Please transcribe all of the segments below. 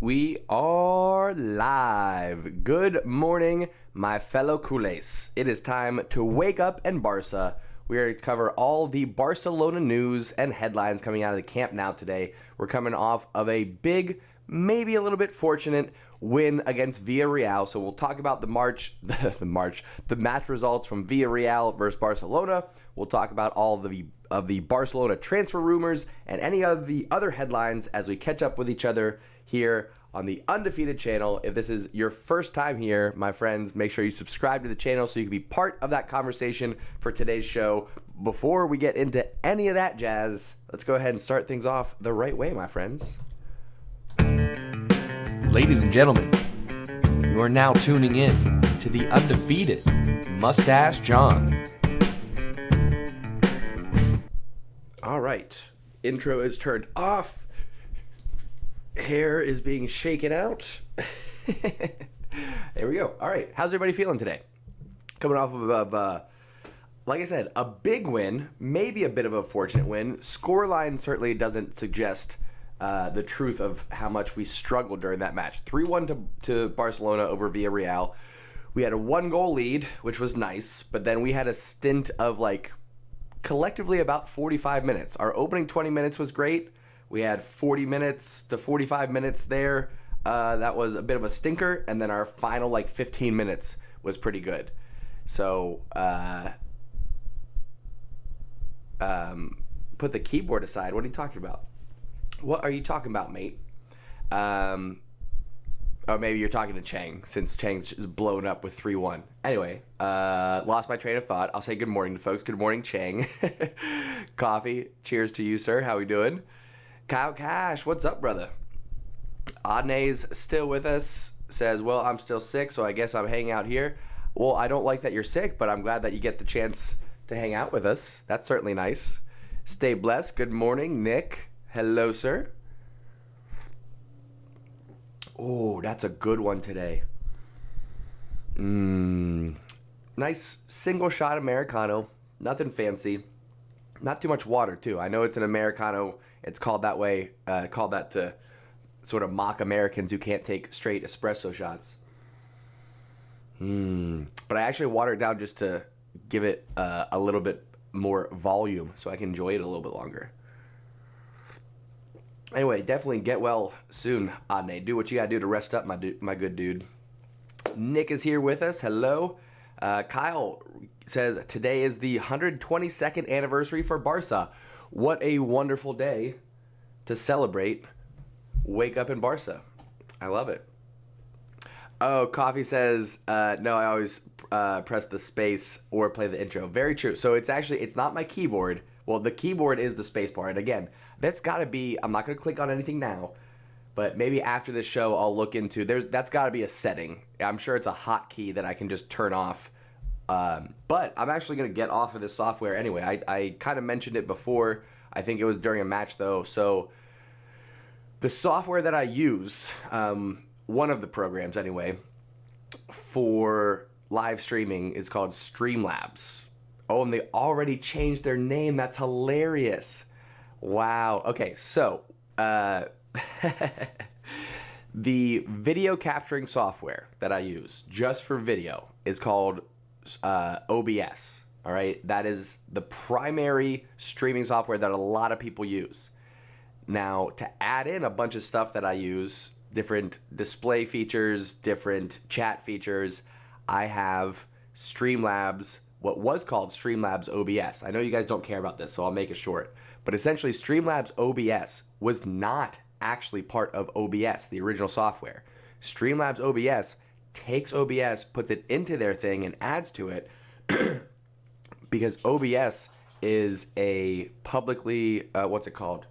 We are live. Good morning, my fellow Culers. It is time to wake up and Barca. We are going to cover all the Barcelona news and headlines coming out of the Camp Nou today. We're coming off of a big, maybe a little bit fortunate win against Villarreal. So we'll talk about the match results from Villarreal versus Barcelona. We'll talk about all of the Barcelona transfer rumors and any of the other headlines as we catch up with each other here on the Undefeated channel. If this is your first time here, my friends, make sure you subscribe to the channel so you can be part of that conversation for today's show. Before we get into any of that jazz, let's go ahead and start things off the right way, my friends. Ladies and gentlemen, you are now tuning in to the Undefeated Mustache John. All right, intro is turned off. Hair is being shaken out. There we go. All right, how's everybody feeling today? Coming off of, like I said, a big win, maybe a bit of a fortunate win. Scoreline certainly doesn't suggest the truth of how much we struggled during that match. 3-1 to Barcelona over Villarreal. We had a 1-goal lead, which was nice, but then we had a stint of collectively about 45 minutes. Our opening 20 minutes was great. We had 40 minutes to 45 minutes there. That was a bit of a stinker. And then our final 15 minutes was pretty good. So put the keyboard aside. What are you talking about? What are you talking about, mate? Or maybe you're talking to Chang, since Chang's just blown up with 3-1. Anyway, lost my train of thought. I'll say good morning to folks. Good morning, Chang. Coffee. Cheers to you, sir. How we doing? Kyle Cash, what's up, brother? Adne's still with us. Says, well, I'm still sick, so I guess I'm hanging out here. Well, I don't like that you're sick, but I'm glad that you get the chance to hang out with us. That's certainly nice. Stay blessed. Good morning, Nick. Hello, sir. Oh, that's a good one today. Nice single shot Americano. Nothing fancy. Not too much water, too. I know it's an Americano. It's called that way, called that to sort of mock Americans who can't take straight espresso shots. But I actually water it down just to give it a little bit more volume so I can enjoy it a little bit longer. Anyway, definitely get well soon, Adne. Do what you gotta do to rest up, my good dude. Nick is here with us. Hello. Kyle says, today is the 122nd anniversary for Barca. What a wonderful day to celebrate. Wake up in Barca. I love it. Oh, Coffee says, no, I always press the space or play the intro. Very true. So it's not my keyboard. Well, the keyboard is the space bar. And again, that's got to be, I'm not going to click on anything now, but maybe after this show, I'll look into, that's got to be a setting. I'm sure it's a hotkey that I can just turn off. But I'm actually going to get off of this software anyway. I kind of mentioned it before. I think it was during a match, though. So the software that I use, one of the programs anyway, for live streaming is called Streamlabs. Oh, and they already changed their name. That's hilarious. Wow. Okay, so the video capturing software that I use just for video is called OBS. All right, that is the primary streaming software that a lot of people use. Now, to add in a bunch of stuff that I use, different display features, different chat features, I have Streamlabs, what was called Streamlabs OBS. I know you guys don't care about this, so I'll make it short. But essentially, Streamlabs OBS was not actually part of OBS, the original software. Streamlabs OBS takes OBS, puts it into their thing, and adds to it. Because OBS is a publicly, what's it called?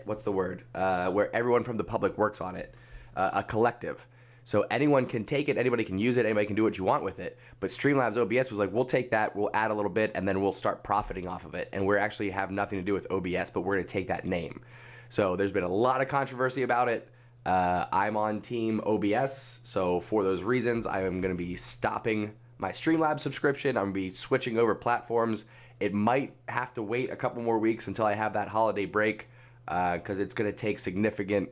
What's the word? Where everyone from the public works on it. A collective. So anyone can take it, anybody can use it, anybody can do what you want with it. But Streamlabs OBS was like, we'll take that, we'll add a little bit, and then we'll start profiting off of it. And we're actually have nothing to do with OBS, but we're going to take that name. So there's been a lot of controversy about it. I'm on team OBS, so for those reasons, I am going to be stopping my Streamlabs subscription. I'm going to be switching over platforms. It might have to wait a couple more weeks until I have that holiday break because it's going to take significant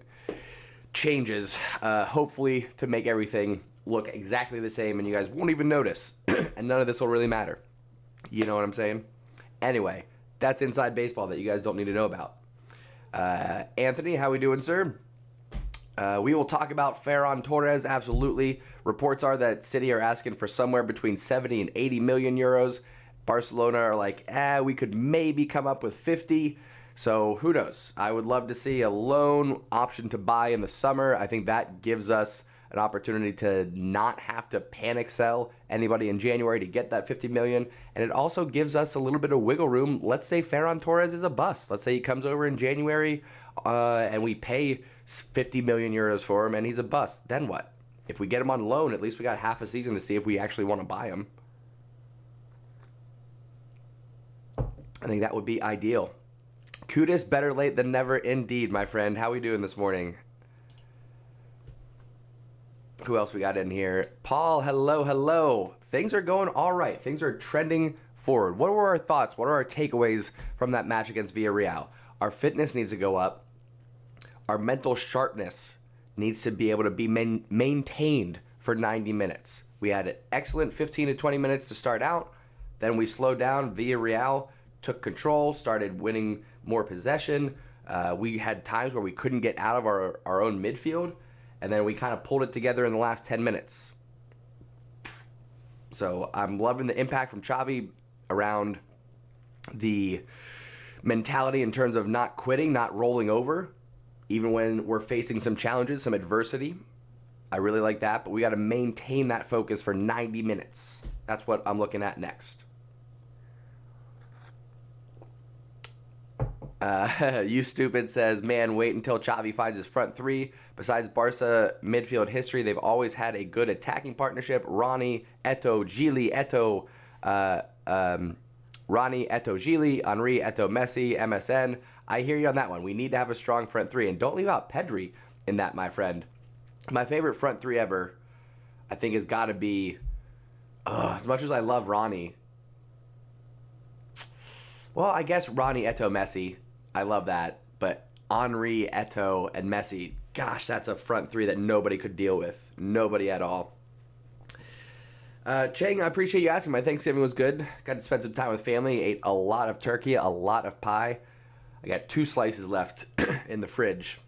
changes, hopefully to make everything look exactly the same and you guys won't even notice. And none of this will really matter. You know what I'm saying? Anyway, that's inside baseball that you guys don't need to know about. Anthony, how we doing, sir? We will talk about Ferran Torres, absolutely. Reports are that City are asking for somewhere between 70 and 80 million euros. Barcelona are like, we could maybe come up with 50. So who knows? I would love to see a loan option to buy in the summer. I think that gives us an opportunity to not have to panic sell anybody in January to get that 50 million. And it also gives us a little bit of wiggle room. Let's say Ferran Torres is a bust. Let's say he comes over in January and we pay 50 million euros for him and he's a bust. Then what? If we get him on loan, at least we got half a season to see if we actually want to buy him. I think that would be ideal. Culers, better late than never indeed, my friend. How we doing this morning? Who else we got in here? Paul, hello. Things are going all right. Things are trending forward. What were our thoughts? What are our takeaways from that match against Villarreal? Our fitness needs to go up. Our mental sharpness needs to be able to be maintained for 90 minutes. We had an excellent 15 to 20 minutes to start out. Then we slowed down. Villarreal took control, started winning more possession. We had times where we couldn't get out of our own midfield, and then we kind of pulled it together in the last 10 minutes. So I'm loving the impact from Xavi around the mentality in terms of not quitting, not rolling over, even when we're facing some challenges, some adversity. I really like that, but we got to maintain that focus for 90 minutes. That's what I'm looking at next. You Stupid says, man, wait until Xavi finds his front three. Besides Barca midfield history, they've always had a good attacking partnership. Ronnie, Eto'o, Gili, Ronnie, Eto'o, Gili, Henry, Eto'o, Messi, MSN. I hear you on that one. We need to have a strong front three. And don't leave out Pedri in that, my friend. My favorite front three ever, I think, has got to be, as much as I love Ronnie, well, I guess Ronnie, Eto'o, Messi. I love that. But Henry, Eto'o, and Messi, gosh, that's a front three that nobody could deal with. Nobody at all. Chang, I appreciate you asking. My Thanksgiving was good. Got to spend some time with family. Ate a lot of turkey, a lot of pie. I got 2 slices left in the fridge.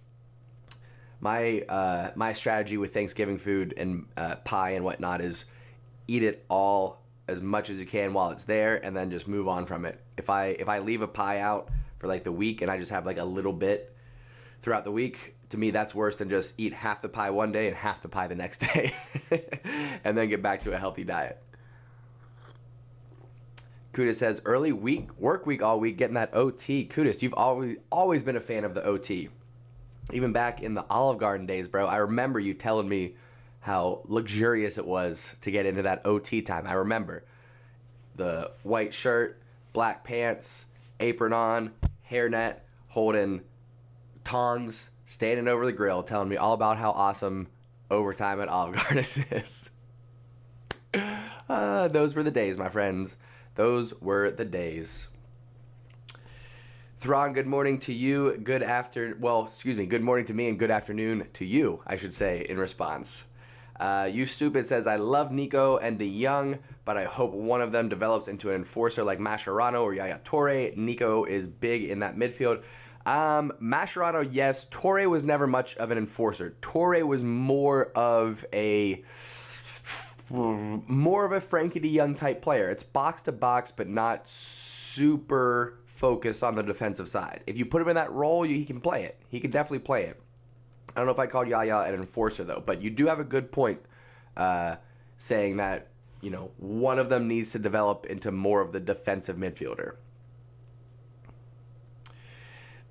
My strategy with Thanksgiving food and pie and whatnot is eat it all as much as you can while it's there, and then just move on from it. If I leave a pie out for like the week and I just have like a little bit throughout the week, to me that's worse than just eat half the pie one day and half the pie the next day, and then get back to a healthy diet. Kuda says early work week all week, getting that OT. Kudos, you've always been a fan of the OT. Even back in the Olive Garden days, bro. I remember you telling me how luxurious it was to get into that OT time. I remember the white shirt, black pants, apron on, hairnet, holding tongs, standing over the grill, telling me all about how awesome overtime at Olive Garden is. Those were the days, my friends. Those were the days. Thrawn, good morning to you. Good morning to me and good afternoon to you, I should say, in response. You Stupid says, I love Nico and De Jong, but I hope one of them develops into an enforcer like Mascherano or Yaya Toure. Nico is big in that midfield. Mascherano, yes. Toure was never much of an enforcer. Toure was more of a Frankie De Jong type player. It's box to box, but not super focused on the defensive side. If you put him in that role, he can play it. He can definitely play it. I don't know if I called Yaya an enforcer, though, but you do have a good point saying that, one of them needs to develop into more of the defensive midfielder.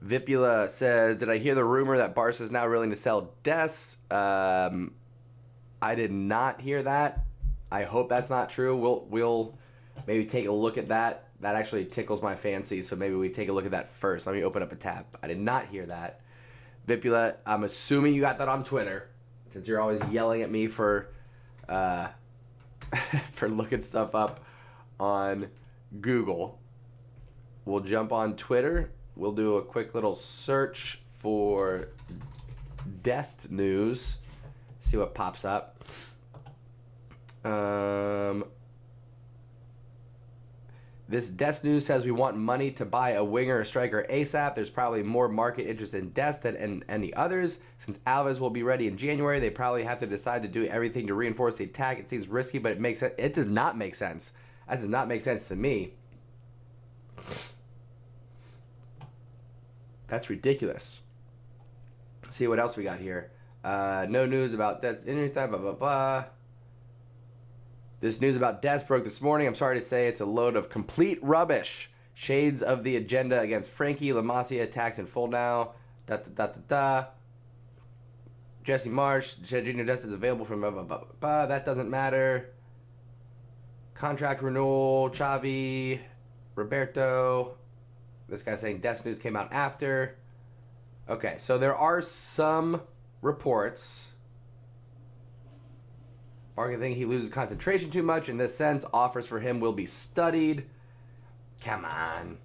Vipula says, did I hear the rumor that Barca is now willing to sell Des? I did not hear that. I hope that's not true. We'll maybe take a look at that. That actually tickles my fancy, so maybe we take a look at that first. Let me open up a tab. I did not hear that. Vipula, I'm assuming you got that on Twitter, since you're always yelling at me for for looking stuff up on Google. We'll jump on Twitter. We'll do a quick little search for Dest news. See what pops up. This Dest news says we want money to buy a winger or striker ASAP. There's probably more market interest in Dest than in any others. Since Alves will be ready in January, they probably have to decide to do everything to reinforce the attack. It seems risky, but it makes sense. It does not make sense. That does not make sense to me. That's ridiculous. Let's see what else we got here. No news about that. Blah, blah, blah. This news about Des broke this morning. I'm sorry to say it's a load of complete rubbish. Shades of the agenda against Frankie. La Masia attacks in full now. Jesse Marsh. Sergio Des is available from blah, blah, blah, blah. That doesn't matter. Contract renewal. Xavi. Roberto. This guy's saying Des news came out after. Okay, so there are some reports. Barca think he loses concentration too much. In this sense, offers for him will be studied. Come on.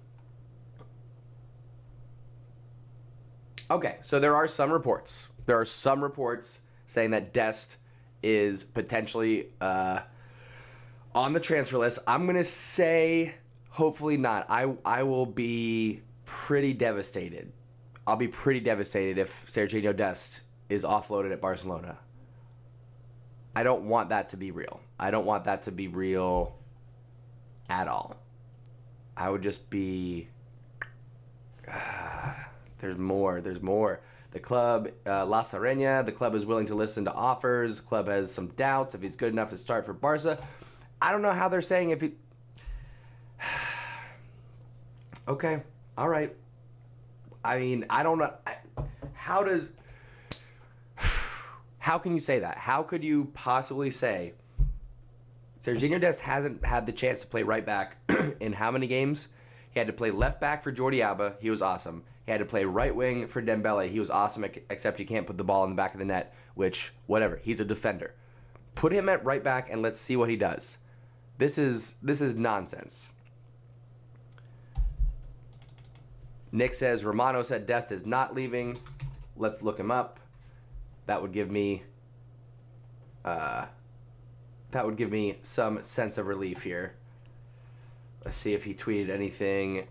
Okay, so there are some reports. There are some reports saying that Dest is potentially on the transfer list. I'm going to say hopefully not. I will be pretty devastated. I'll be pretty devastated if Sergio Dest is offloaded at Barcelona. I don't want that to be real. I don't want that to be real at all. I would just be... there's more. There's more. The club, La Serena, the club is willing to listen to offers. The club has some doubts if he's good enough to start for Barca. I don't know how they're saying if he... Okay. All right. I mean, I don't know. How can you say that? How could you possibly say Sergio Dest hasn't had the chance to play right back in how many games? He had to play left back for Jordi Alba. He was awesome. He had to play right wing for Dembele. He was awesome, except he can't put the ball in the back of the net, which, whatever. He's a defender. Put him at right back and let's see what he does. This is nonsense. Nick says Romano said Dest is not leaving. Let's look him up. That would give me some sense of relief here. Let's see if he tweeted anything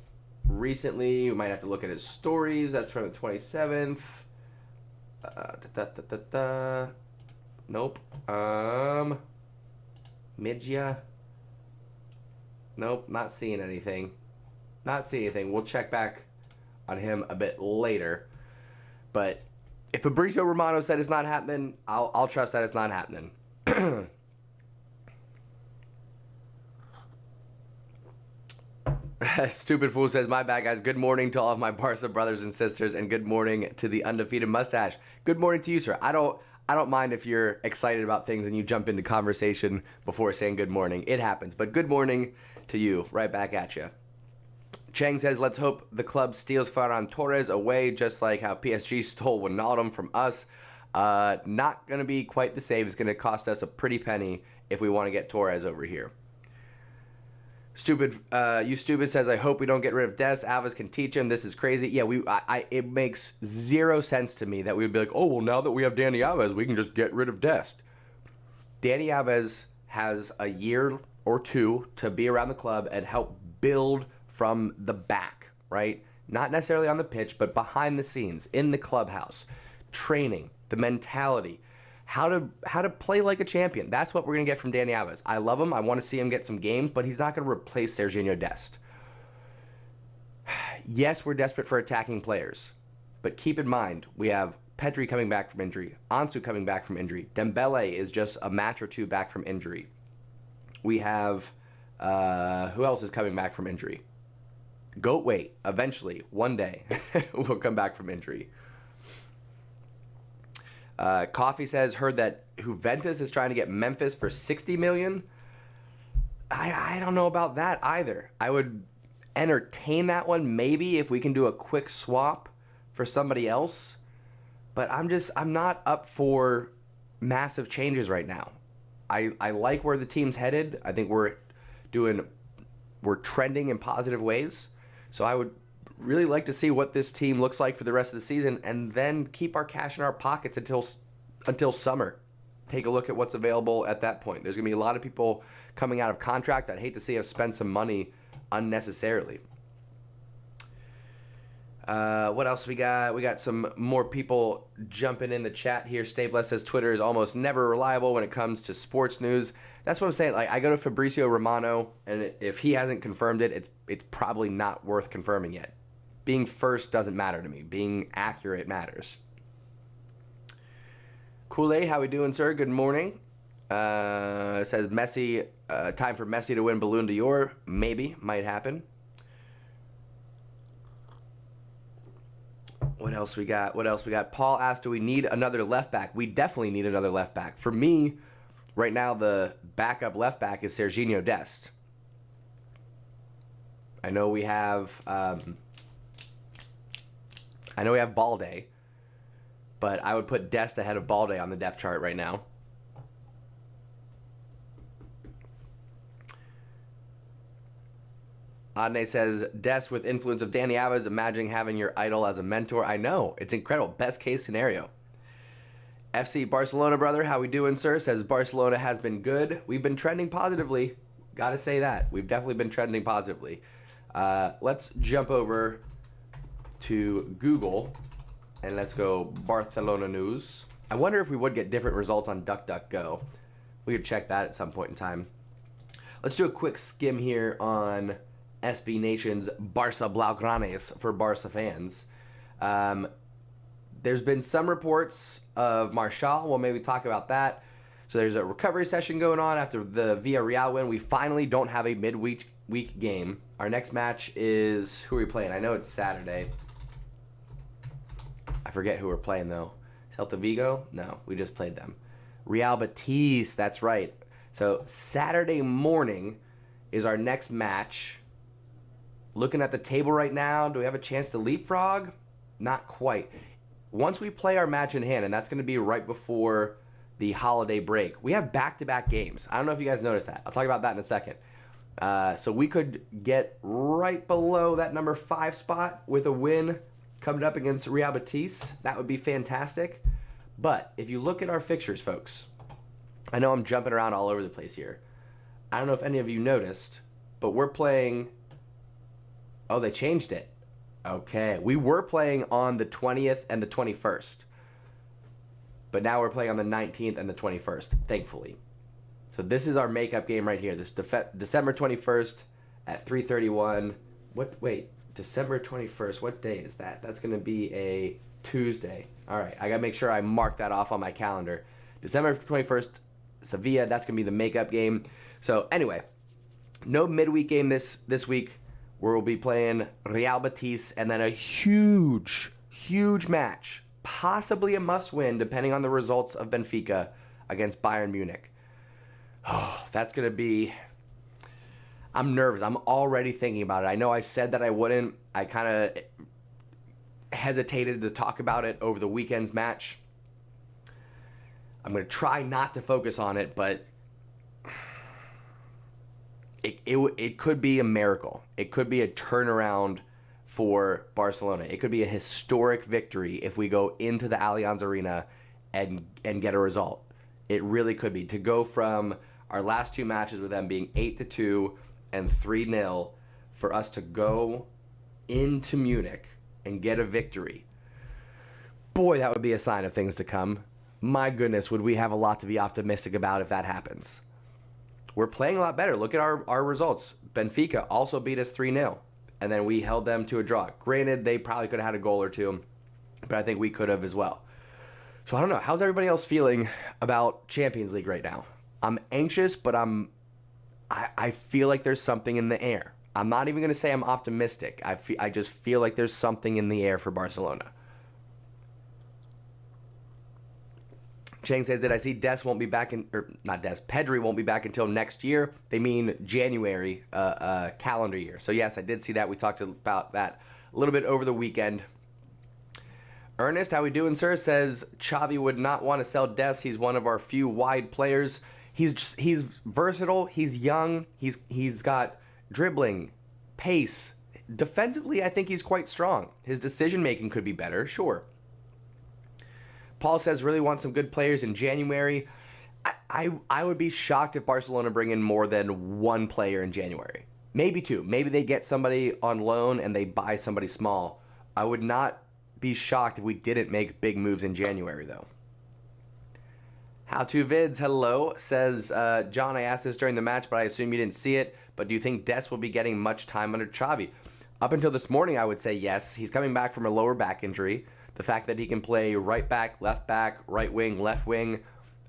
recently. We might have to look at his stories. That's from the 27th. Nope. Midgia. Nope, not seeing anything. Not seeing anything. We'll check back on him a bit later. But if Fabrizio Romano said it's not happening, I'll trust that it's not happening. Stupid Fool says, my bad, guys. Good morning to all of my Barca brothers and sisters, and good morning to the undefeated mustache. Good morning to you, sir. I don't mind if you're excited about things and you jump into conversation before saying good morning. It happens. But good morning to you. Right back at you. Chang says, let's hope the club steals Ferran Torres away, just like how PSG stole Wijnaldum from us. Not going to be quite the same. It's going to cost us a pretty penny if we want to get Torres over here. You stupid says, I hope we don't get rid of Des. Alves can teach him. This is crazy. Yeah, it makes zero sense to me that we would be like, oh, well, now that we have Dani Alves, we can just get rid of Dest. Dani Alves has a year or two to be around the club and help build from the back, right? Not necessarily on the pitch, but behind the scenes, in the clubhouse, training, the mentality, how to play like a champion. That's what we're going to get from Dani Alves. I love him. I want to see him get some games, but he's not going to replace Sergio Dest. Yes, we're desperate for attacking players, but keep in mind, we have Pedri coming back from injury, Ansu coming back from injury, Dembele is just a match or two back from injury. We have, who else is coming back from injury? Goatway, eventually, one day, will come back from injury. Coffee says, heard that Juventus is trying to get Memphis for $60 million. I don't know about that either. I would entertain that one maybe if we can do a quick swap for somebody else. But I'm not up for massive changes right now. I like where the team's headed. I think we're trending in positive ways. So I would really like to see what this team looks like for the rest of the season, and then keep our cash in our pockets until summer. Take a look at what's available at that point. There's going to be a lot of people coming out of contract. I'd hate to see us spend some money unnecessarily. What else we got? We got some more people jumping in the chat here. Stay Blessed says Twitter is almost never reliable when it comes to sports news. That's what I'm saying. Like, I go to Fabrizio Romano, and if he hasn't confirmed it, it's probably not worth confirming yet. Being first doesn't matter to me. Being accurate matters. Kool-Aid, how we doing, sir? Good morning. Says Messi, time for Messi to win Ballon d'Or. Maybe, might happen. What else we got? Paul asked, do we need another left back? We definitely need another left back. For me, right now, the backup left back is Serginho Dest. I know we have Balde, but I would put Dest ahead of Balde on the depth chart right now. Adne says, Dest with influence of Dani Alves, imagining having your idol as a mentor. I know, it's incredible. Best case scenario. FC Barcelona, brother, how we doing, sir? Says Barcelona has been good. We've been trending positively. Gotta say that. We've definitely been trending positively. Let's jump over to Google and let's go Barcelona news. I wonder if we would get different results on DuckDuckGo. We could check that at some point in time. Let's do a quick skim here on SB Nation's Barca Blaugranes for Barca fans. There's been some reports of Martial. We'll maybe talk about that. So there's a recovery session going on after the Villarreal win. We finally don't have a midweek game. Our next match is, who are we playing? I know it's Saturday. I forget who we're playing though. Celta Vigo? No, we just played them. Real Betis, that's right. So Saturday morning is our next match. Looking at the table right now, do we have a chance to leapfrog? Not quite. Once we play our match in hand, and that's going to be right before the holiday break, we have back-to-back games. I don't know if you guys noticed that. I'll talk about that in a second. So we could get right below that number 5 spot with a win coming up against Real Betis. That would be fantastic. But if you look at our fixtures, folks, I know I'm jumping around all over the place here. I don't know if any of you noticed, but we're playing... Oh, they changed it. Okay. We were playing on the 20th and the 21st. But now we're playing on the 19th and the 21st, thankfully. So this is our makeup game right here. This December 21st at 3:31. Wait, December 21st. What day is that? That's going to be a Tuesday. All right. I got to make sure I mark that off on my calendar. December 21st, Sevilla. That's going to be the makeup game. So anyway, no midweek game this week. We'll be playing Real Betis and then a huge match, possibly a must-win depending on the results of Benfica against Bayern Munich. Oh, that's going to be... I'm nervous. I'm already thinking about it. I know I said that I wouldn't. I kind of hesitated to talk about it over the weekend's match. I'm going to try not to focus on it, but... It could be a miracle. It could be a turnaround for Barcelona. It could be a historic victory if we go into the Allianz Arena and get a result. It really could be. To go from our last 2 matches with them being 8-2 and 3-0, for us to go into Munich and get a victory. Boy, that would be a sign of things to come. My goodness, would we have a lot to be optimistic about if that happens. We're playing a lot better. Look at our results. Benfica also beat us 3-0, and then we held them to a draw. Granted, they probably could have had a goal or two, but I think we could have as well. So I don't know. How's everybody else feeling about Champions League right now? I'm anxious, but I feel like there's something in the air. I'm not even going to say I'm optimistic. I just feel like there's something in the air for Barcelona. Chang says that I see Pedri won't be back until next year. They mean January calendar year. So yes, I did see that. We talked about that a little bit over the weekend. Ernest, how we doing, sir? Says Xavi would not want to sell Des. He's one of our few wide players. He's versatile. He's young. He's got dribbling, pace. defensively, I think he's quite strong. His decision making could be better, sure. Paul says really want some good players in January. I would be shocked if Barcelona bring in more than one player in January. Maybe two. Maybe they get somebody on loan and they buy somebody small. I would not be shocked if we didn't make big moves in January, though. How to Vids, hello, says, John, I asked this during the match, but I assume you didn't see it. But do you think Des will be getting much time under Xavi? Up until this morning, I would say yes. He's coming back from a lower back injury. The fact that he can play right back, right wing, left wing.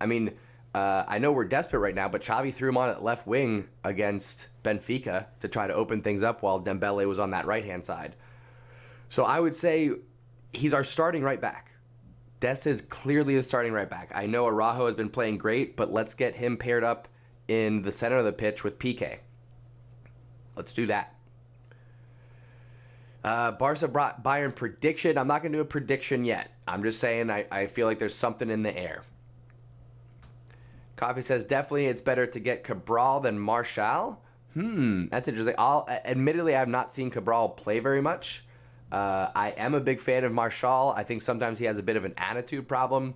I mean, I know we're desperate right now, but Xavi threw him on at left wing against Benfica to try to open things up while Dembele was on that right-hand side. So I would say he's our starting right back. Des is clearly the starting right back. I know Araujo has been playing great, but let's get him paired up in the center of the pitch with PK. Let's do that. Barca brought Bayern prediction. I'm not going to do a prediction yet. I'm just saying I feel like there's something in the air. Coffee says, definitely it's better to get Cabral than Martial. That's interesting. Admittedly, I have not seen Cabral play very much. I am a big fan of Martial. I think sometimes he has a bit of an attitude problem.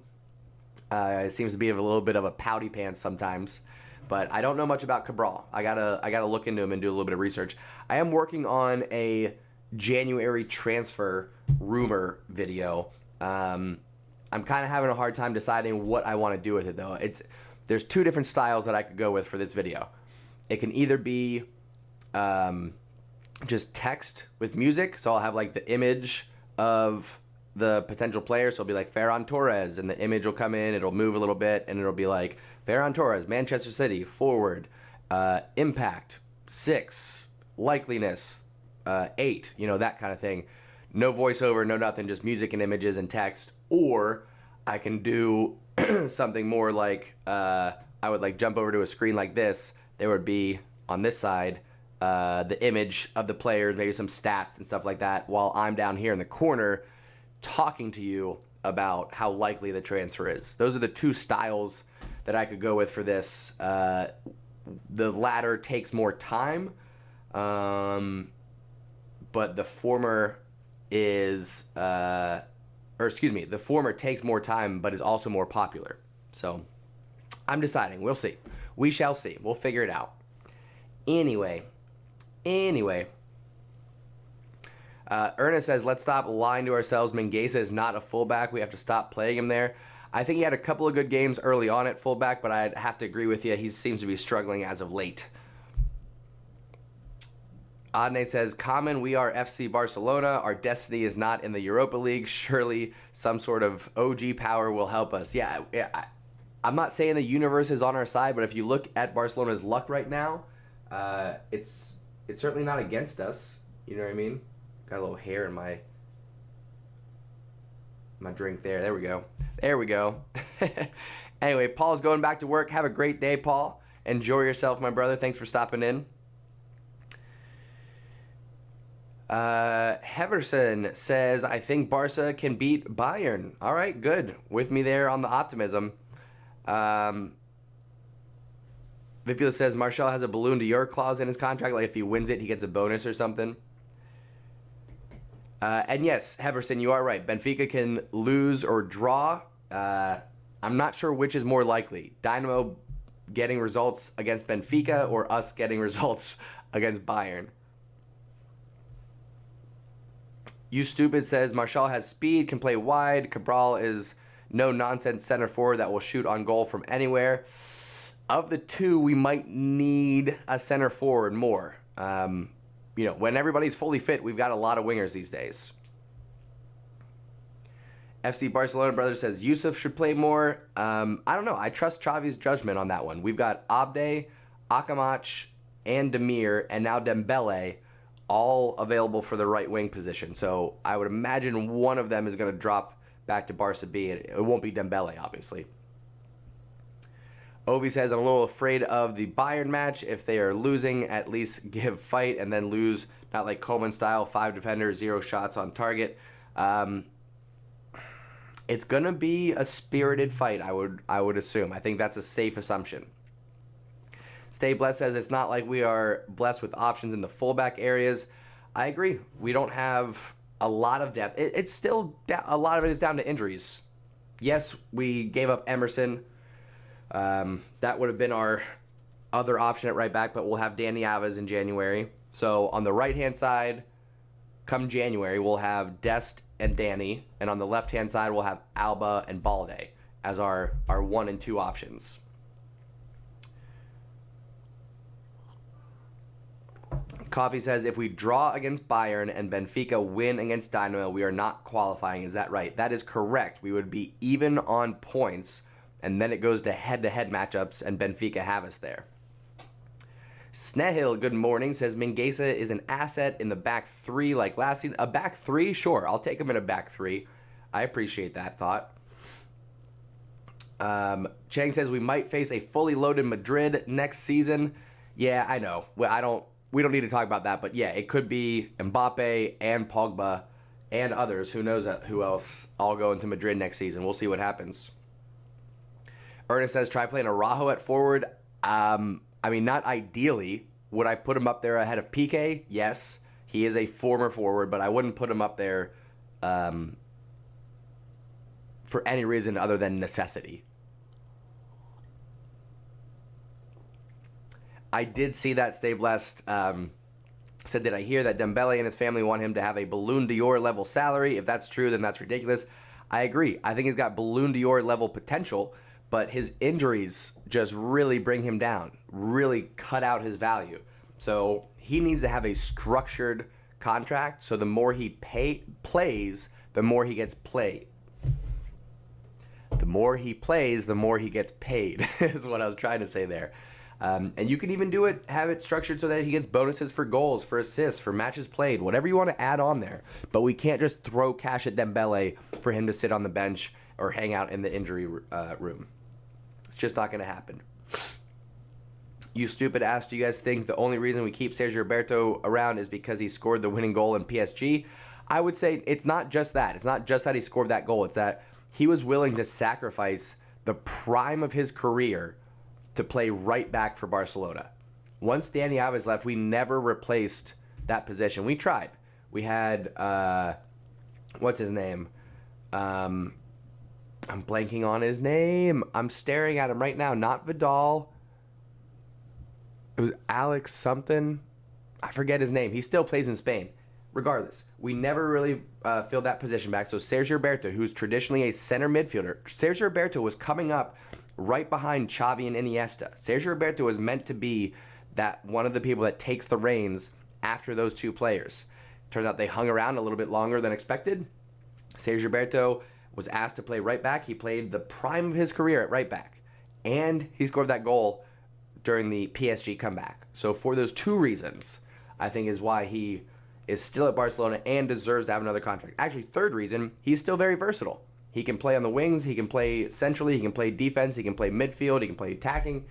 It seems to be a little bit of a pouty pants sometimes. But I don't know much about Cabral. I gotta look into him and do a little bit of research. I am working on a January transfer rumor video. I'm kind of having a hard time deciding what I want to do with it, though. There's two different styles that I could go with for this video. It can either be just text with music, so I'll have like the image of the potential player, so it'll be like Ferran Torres, and the image will come in, it'll move a little bit, and it'll be like Ferran Torres, Manchester City, forward, impact, 6, likeliness, 8, that kind of thing. No voiceover, no nothing, just music and images and text. Or I can do something more like, I would like jump over to a screen like this. There would be on this side the image of the players, maybe some stats and stuff like that, while I'm down here in the corner talking to you about how likely the transfer is. Those are the two styles that I could go with for this. The latter takes more time, but the former is, the former takes more time, but is also more popular. So I'm deciding. We'll see. We shall see. We'll figure it out. Anyway. Ernest says, let's stop lying to ourselves. Mingueza is not a fullback. We have to stop playing him there. I think he had a couple of good games early on at fullback, but I'd have to agree with you. He seems to be struggling as of late. Adne says, common, we are FC Barcelona. Our destiny is not in the Europa League. Surely some sort of OG power will help us. Yeah, I'm not saying the universe is on our side, but if you look at Barcelona's luck right now, it's certainly not against us. You know what I mean? Got a little hair in my drink there. There we go. Anyway, Paul's going back to work. Have a great day, Paul. Enjoy yourself, my brother. Thanks for stopping in. Heverson says, I think Barca can beat Bayern. All right, good. With me there on the optimism. Vipula says, Martial has a balloon to your clause in his contract. Like if he wins it, he gets a bonus or something. And yes, Heverson, you are right. Benfica can lose or draw. I'm not sure which is more likely. Dynamo getting results against Benfica or us getting results against Bayern. You Stupid says, Martial has speed, can play wide. Cabral is no-nonsense center forward that will shoot on goal from anywhere. Of the two, we might need a center forward more. When everybody's fully fit, we've got a lot of wingers these days. FC Barcelona brother says, Yusuf should play more. I don't know. I trust Xavi's judgment on that one. We've got Abde, Akamach, and Demir, and now Dembele, all available for the right wing position. So I would imagine one of them is going to drop back to Barca B. It won't be Dembele, obviously. Obi says, I'm a little afraid of the Bayern match. If they are losing, at least give fight and then lose, not like Coleman style, 5 defenders, 0 shots on target. It's going to be a spirited fight, I would assume. I think that's a safe assumption. Stay Blessed says, it's not like we are blessed with options in the fullback areas. I agree. We don't have a lot of depth. It's still a lot of it is down to injuries. Yes, we gave up Emerson. That would have been our other option at right back, but we'll have Danny Alves in January. So on the right-hand side, come January, we'll have Dest and Danny, and on the left-hand side, we'll have Alba and Balde as our 1 and 2 options. Coffee says, if we draw against Bayern and Benfica win against Dynamo, we are not qualifying. Is that right? That is correct. We would be even on points, and then it goes to head-to-head matchups, and Benfica have us there. Snehil, good morning, says Mingueza is an asset in the back three like last season. A back three? Sure, I'll take him in a back three. I appreciate that thought. Chang says we might face a fully loaded Madrid next season. Yeah, I know. We don't need to talk about that, but yeah, it could be Mbappe and Pogba and others. Who knows who else all go into Madrid next season. We'll see what happens. Ernest says try playing Araujo at forward. Not ideally. Would I put him up there ahead of Piqué? Yes. He is a former forward, but I wouldn't put him up there for any reason other than necessity. I did see that Stay Blessed said, did I hear that Dembele and his family want him to have a Ballon d'Or level salary? If that's true, then that's ridiculous. I agree. I think he's got Ballon d'Or level potential, but his injuries just really bring him down, really cut out his value. So he needs to have a structured contract, so the more he plays, the more he gets played. The more he plays, the more he gets paid, is what I was trying to say there. And you can even have it structured so that he gets bonuses for goals, for assists, for matches played, whatever you want to add on there. But we can't just throw cash at Dembele for him to sit on the bench or hang out in the injury room. It's just not going to happen. You Stupid asked, do you guys think the only reason we keep Sergio Roberto around is because he scored the winning goal in PSG? I would say it's not just that. It's not just that he scored that goal. It's that he was willing to sacrifice the prime of his career to play right back for Barcelona. Once Dani Alves left, we never replaced that position. We tried. We had, what's his name? I'm blanking on his name. I'm staring at him right now. Not Vidal. It was Alex something. I forget his name. He still plays in Spain. Regardless, we never really filled that position back. So Sergio Roberto, who's traditionally a center midfielder, Sergio Roberto was coming up right behind Xavi and Iniesta. Sergio Roberto was meant to be that one of the people that takes the reins after those two players. Turns out they hung around a little bit longer than expected. Sergio Roberto was asked to play right back. He played the prime of his career at right back. And he scored that goal during the PSG comeback. So for those two reasons, I think is why he is still at Barcelona and deserves to have another contract. Actually, third reason, he's still very versatile. He can play on the wings, he can play centrally, he can play defense, he can play midfield, he can play attacking.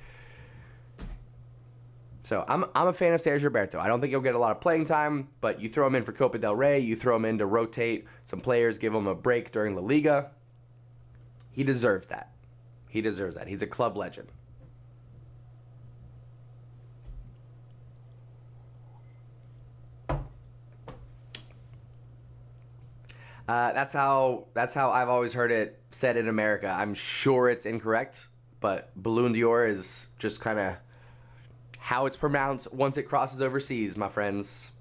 So I'm a fan of Sergio Roberto. I don't think he'll get a lot of playing time, but you throw him in for Copa del Rey, you throw him in to rotate some players, give him a break during La Liga. He deserves that. He deserves that. He's a club legend. That's how I've always heard it said in America. I'm sure it's incorrect, but Ballon d'Or is just kind of how it's pronounced once it crosses overseas, my friends.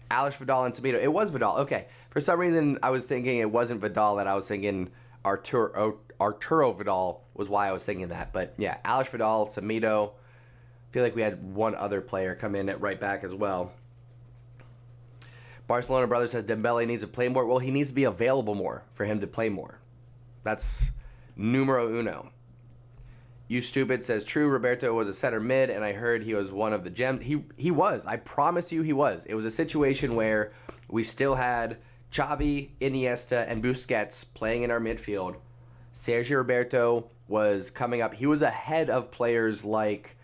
Alish Vidal and Tomato. It was Vidal. Okay. For some reason, I was thinking it wasn't Vidal, that I was thinking Arturo Vidal was why I was thinking that. But yeah, Alish Vidal, Tomato. I feel like we had one other player come in at right back as well. Barcelona Brother says Dembele needs to play more. Well, he needs to be available more for him to play more. That's numero uno. You Stupid says, true, Roberto was a center mid, and I heard he was one of the gems. He was. I promise you he was. It was a situation where we still had Xavi, Iniesta, and Busquets playing in our midfield. Sergio Roberto was coming up. He was ahead of players like...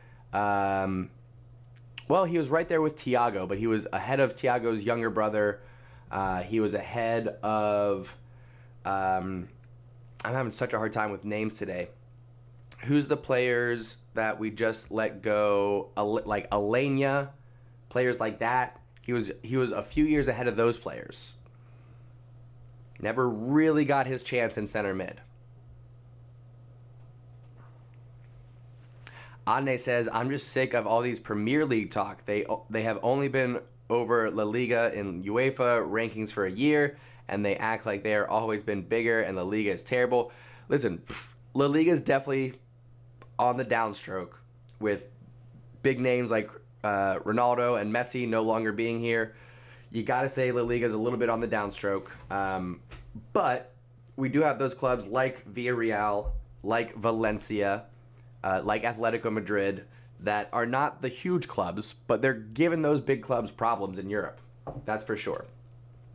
Well, he was right there with Thiago, but he was ahead of Thiago's younger brother. He was ahead of... I'm having such a hard time with names today. Who's the players that we just let go? Like Alenia, players like that. He was a few years ahead of those players. Never really got his chance in center mid. Ane says, I'm just sick of all these Premier League talk. They have only been over La Liga in UEFA rankings for a year, and they act like they are always been bigger and La Liga is terrible. Listen, La Liga is definitely on the downstroke with big names like Ronaldo and Messi no longer being here. You got to say La Liga is a little bit on the downstroke. But we do have those clubs like Villarreal, like Valencia, like Atletico Madrid, that are not the huge clubs, but they're giving those big clubs problems in Europe. That's for sure.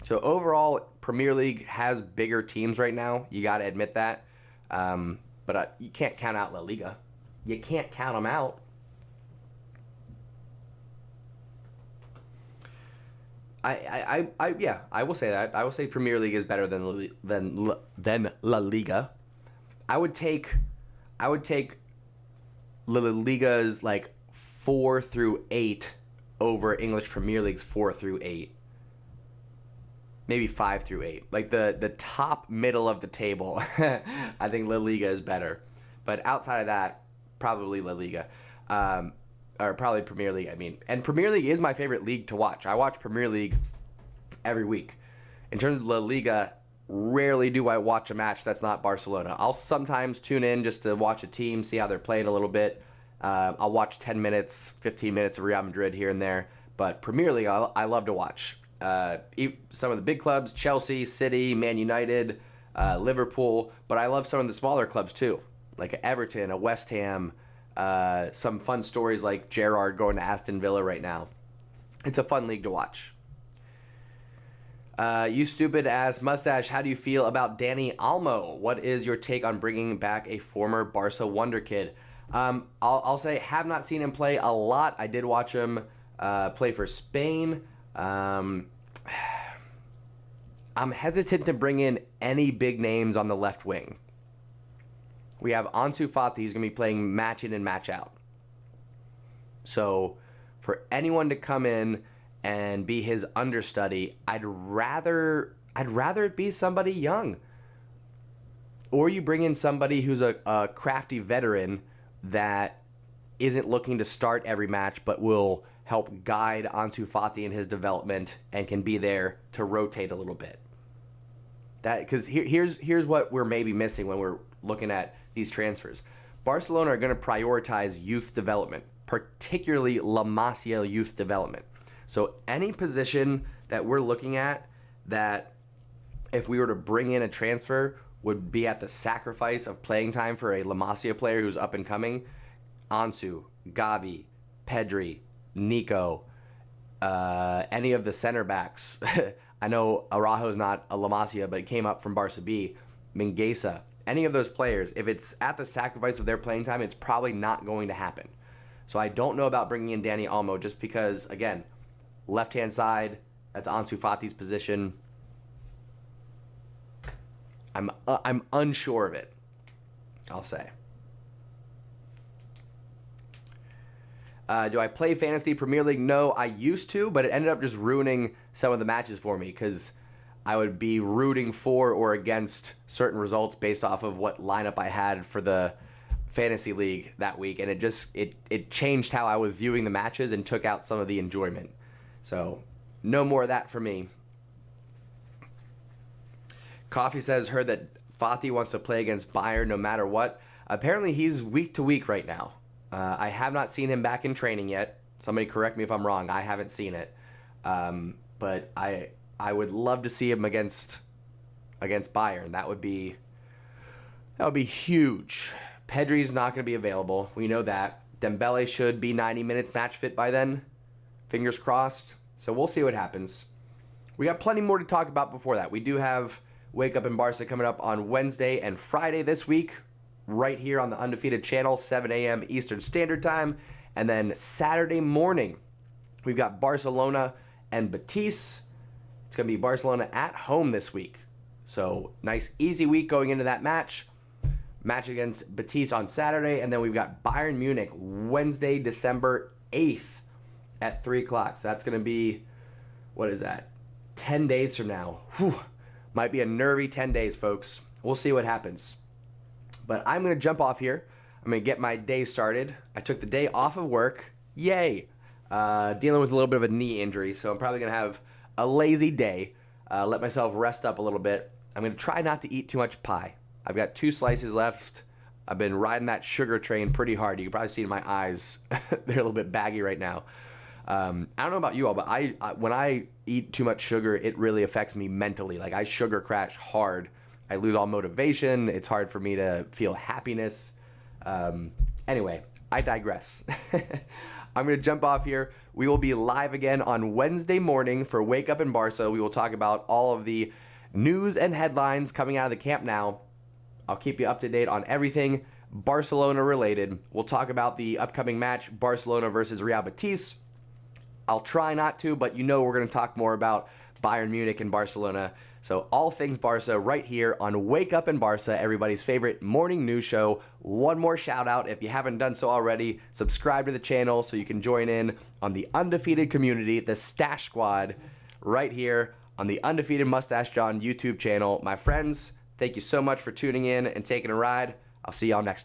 So overall, Premier League has bigger teams right now. You got to admit that. But you can't count out La Liga. You can't count them out. I will say that. I will say Premier League is better than La Liga. I would take La Liga's like 4 through 8 over English Premier League's 4 through 8. Maybe 5 through 8. Like the top middle of the table. I think La Liga is better. But outside of that, probably La Liga. Or probably Premier League, I mean. And Premier League is my favorite league to watch. I watch Premier League every week. In terms of La Liga, rarely do I watch a match that's not Barcelona. I'll sometimes tune in just to watch a team, see how they're playing a little bit. I'll watch 10 minutes, 15 minutes of Real Madrid here and there. But Premier League, I love to watch. Some of the big clubs, Chelsea, City, Man United, Liverpool. But I love some of the smaller clubs too, like a Everton, a West Ham. Some fun stories like Gerrard going to Aston Villa right now. It's a fun league to watch. You stupid ass mustache, how do you feel about Dani Olmo? What is your take on bringing back a former Barca wonder kid? I'll say have not seen him play a lot. I did watch him play for Spain. I'm hesitant to bring in any big names on the left wing. We have Ansu Fati, who's going to be playing match in and match out. So for anyone to come in and be his understudy, I'd rather it be somebody young. Or you bring in somebody who's a crafty veteran that isn't looking to start every match but will help guide Ansu Fati in his development and can be there to rotate a little bit. Because here's what we're maybe missing when we're looking at these transfers. Barcelona are going to prioritize youth development, particularly La Masia youth development. So any position that we're looking at that if we were to bring in a transfer would be at the sacrifice of playing time for a La Masia player who's up and coming, Ansu, Gavi, Pedri, Nico, any of the center backs. I know Araujo's not a La Masia, but came up from Barca B. Mingueza, any of those players, if it's at the sacrifice of their playing time, it's probably not going to happen. So I don't know about bringing in Dani Olmo just because, again, left-hand side, that's Ansu Fati's position. I'm unsure of it, I'll say. Do I play Fantasy Premier League? No, I used to, but it ended up just ruining some of the matches for me because I would be rooting for or against certain results based off of what lineup I had for the Fantasy League that week, and it changed how I was viewing the matches and took out some of the enjoyment. So, no more of that for me. Coffee says, heard that Fati wants to play against Bayern no matter what. Apparently, he's week to week right now. I have not seen him back in training yet. Somebody correct me if I'm wrong. I haven't seen it. But I would love to see him against Bayern. That would be huge. Pedri's not going to be available. We know that. Dembele should be 90 minutes match fit by then. Fingers crossed. So we'll see what happens. We got plenty more to talk about before that. We do have Wake Up in Barca coming up on Wednesday and Friday this week, right here on the Undefeated channel, 7 a.m. Eastern Standard Time. And then Saturday morning, we've got Barcelona and Betis. It's going to be Barcelona at home this week. So nice, easy week going into that match. Match against Betis on Saturday. And then we've got Bayern Munich Wednesday, December 8th at 3 o'clock. So that's going to be what is that? 10 days from now. Whew. Might be a nervy 10 days, folks. We'll see what happens. But I'm going to jump off here. I'm going to get my day started. I took the day off of work. Yay. Dealing with a little bit of a knee injury, so I'm probably going to have a lazy day. Let myself rest up a little bit. I'm going to try not to eat too much pie. I've got 2 slices left. I've been riding that sugar train pretty hard. You can probably see in my eyes. They're a little bit baggy right now. I don't know about you all, but I when I eat too much sugar, it really affects me mentally. Like, I sugar crash hard. I lose all motivation. It's hard for me to feel happiness. Anyway, I digress. I'm going to jump off here. We will be live again on Wednesday morning for Wake Up in Barca. We will talk about all of the news and headlines coming out of the Camp Nou. I'll keep you up to date on everything Barcelona related. We'll talk about the upcoming match, Barcelona versus Real Betis. I'll try not to, but we're going to talk more about Bayern Munich and Barcelona. So all things Barca right here on Wake Up in Barca, everybody's favorite morning news show. One more shout out, if you haven't done so already, subscribe to the channel so you can join in on the undefeated community, the Stash Squad, right here on the Undefeated Mustache John YouTube channel. My friends, thank you so much for tuning in and taking a ride. I'll see y'all next time.